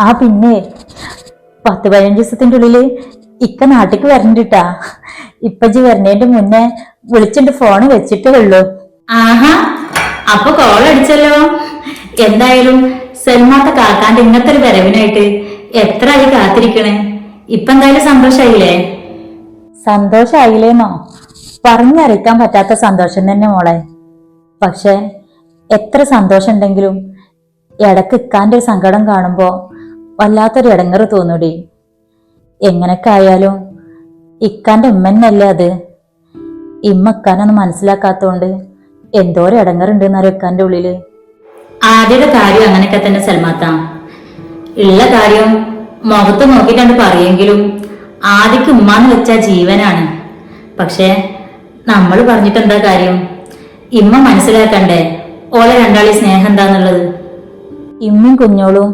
ആ പിന്നെ 10-15 ദിവസത്തിന്റെ ഉള്ളില് ഇക്ക നാട്ടിക്ക് വരണ്ടിട്ടാ. ഇപ്പജി വരണേന്റെ മുന്നേ വിളിച്ചിട്ട് ഫോണ് വെച്ചിട്ടേ ഉള്ളൂ. ആഹാ, അപ്പൊ കോൾ അടിച്ചല്ലോ. എന്തായാലും സൽമാത്ത കാക്കാന്റെ ഇങ്ങനത്തെ ഒരു വരവിനായിട്ട് എത്ര ആയി കാത്തിരിക്കണേ. ഇപ്പൊ എന്തായാലും സന്തോഷായില്ലേ? സന്തോഷായില്ലേന്നോ? പറഞ്ഞറിയിക്കാൻ പറ്റാത്ത സന്തോഷം തന്നെ മോളെ. പക്ഷെ എത്ര സന്തോഷം ഉണ്ടെങ്കിലും ഇടക്ക് ഇക്കാന്റെ ഒരു സങ്കടം കാണുമ്പോ വല്ലാത്തൊരു ഇടങ്ങറ് തോന്നൂടി. എങ്ങനൊക്കെ ആയാലും ഇക്കാന്റെ ഉമ്മന്നല്ലേ അത്. ഇമ്മ ഇക്കാനൊന്നും മനസ്സിലാക്കാത്തോണ്ട് എന്തോരം ഇടങ്ങറുണ്ട് എന്നറിയോ ഇക്കാന്റെ ഉള്ളില്. ആദ്യത്തെ കാര്യം അങ്ങനെയൊക്കെ തന്നെ സൽമാത്ത. ഉള്ള കാര്യം മുഖത്ത് നോക്കിക്കണ്ട് പറയെങ്കിലും ആദ്യക്ക് ഉമ്മാന്ന് വെച്ച ജീവനാണ്. പക്ഷെ നമ്മൾ പറഞ്ഞിട്ട് എന്താ കാര്യം? ഇമ്മ മനസ്സിലാക്കണ്ടേ ഓളെ രണ്ടാളി സ്നേഹം എന്താന്നുള്ളത്. ഇമ്മയും കുഞ്ഞോളും